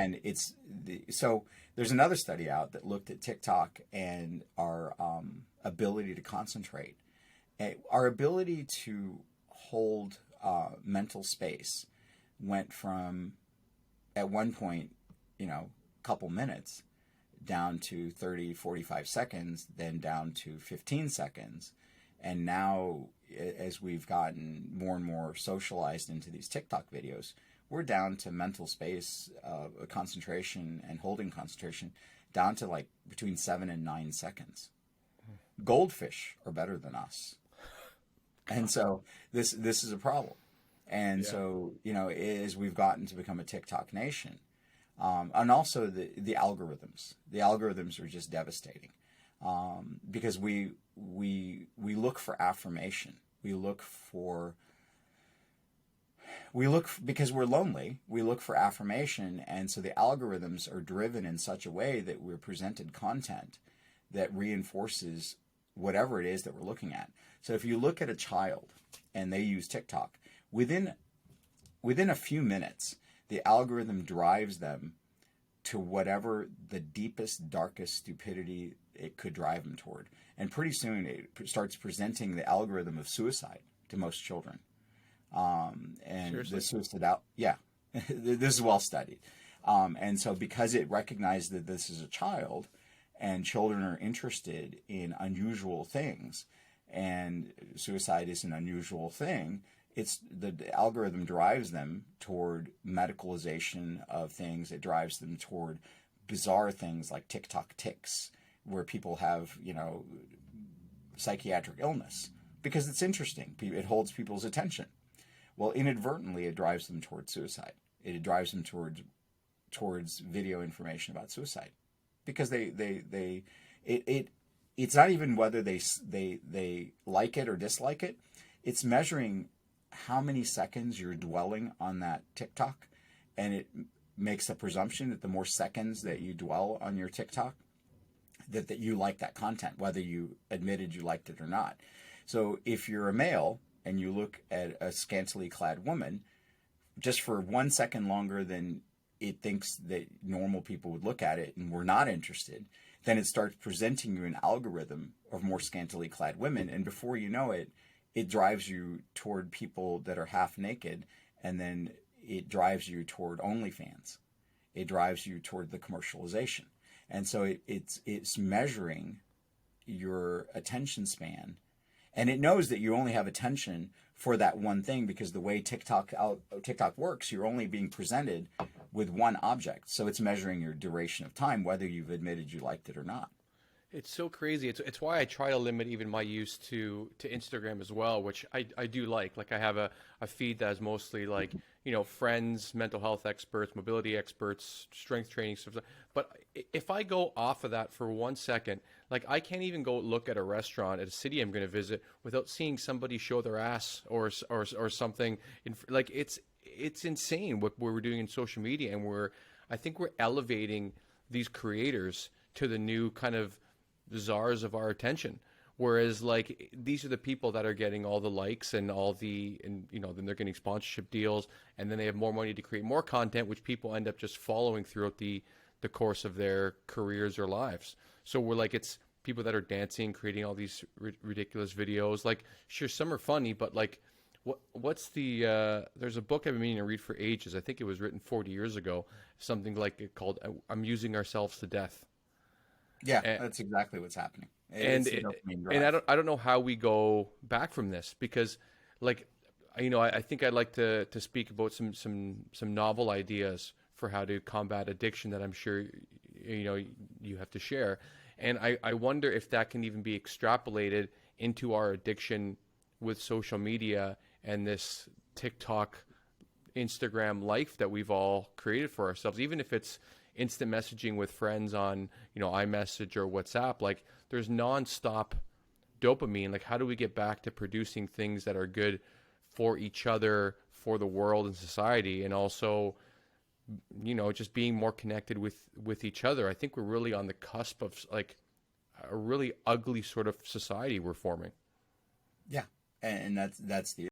And so there's another study out that looked at TikTok and our ability to concentrate. Our ability to hold mental space went from, at one point, a couple minutes down to 30, 45 seconds, then down to 15 seconds. And now, as we've gotten more and more socialized into these TikTok videos, we're down to mental space, concentration and holding concentration down to like between 7 and 9 seconds. Goldfish are better than us. And so this is a problem. And so, as we've gotten to become a TikTok nation, and also the algorithms. The algorithms are just devastating, because we look for affirmation. Because we're lonely, we look for affirmation, and so the algorithms are driven in such a way that we're presented content that reinforces whatever it is that we're looking at. So if you look at a child and they use TikTok, within a few minutes, the algorithm drives them to whatever the deepest, darkest stupidity it could drive them toward. And pretty soon it starts presenting the algorithm of suicide to most children. And Seriously? the suicide this is well studied. And so because it recognized that this is a child and children are interested in unusual things, and suicide is an unusual thing, the algorithm drives them toward medicalization of things. It drives them toward bizarre things like TikTok tics, where people have, psychiatric illness because it's interesting. It holds people's attention. Well, inadvertently, it drives them towards suicide. It drives them towards video information about suicide, because it's not even whether they like it or dislike it. It's measuring how many seconds you're dwelling on that TikTok, and it makes a presumption that the more seconds that you dwell on your TikTok, that you like that content, whether you admitted you liked it or not. So if you're a male and you look at a scantily clad woman, just for 1 second longer than it thinks that normal people would look at it and we're not interested, then it starts presenting you an algorithm of more scantily clad women. And before you know it, it drives you toward people that are half naked, and then it drives you toward OnlyFans. It drives you toward the commercialization. And so it's measuring your attention span, and it knows that you only have attention for that one thing, because the way TikTok works, you're only being presented with one object. So it's measuring your duration of time, whether you've admitted you liked it or not. It's so crazy. It's why I try to limit even my use to Instagram as well, which I do like. Like I have a feed that is mostly like, friends, mental health experts, mobility experts, strength training stuff. But if I go off of that for 1 second, like I can't even go look at a restaurant at a city I'm going to visit without seeing somebody show their ass or something. Like it's insane what we're doing in social media, and I think we're elevating these creators to the new kind of czars of our attention. Whereas like these are the people that are getting all the likes and then they're getting sponsorship deals, and then they have more money to create more content, which people end up just following throughout the course of their careers or lives. So we're like, it's people that are dancing, creating all these ridiculous videos. Like, sure, some are funny, but like, what's there's a book I've been meaning to read for ages. I think it was written 40 years ago, something like it called "I'm Using Ourselves to Death." Yeah, that's exactly what's happening. And I don't know how we go back from this, because like, I think I'd like to speak about some novel ideas for how to combat addiction that I'm sure you have to share. And I wonder if that can even be extrapolated into our addiction with social media and this TikTok, Instagram life that we've all created for ourselves, even if it's instant messaging with friends on, iMessage or WhatsApp. Like there's nonstop dopamine. Like how do we get back to producing things that are good for each other, for the world and society, and also, just being more connected with each other? I think we're really on the cusp of like a really ugly sort of society we're forming. Yeah. And that's the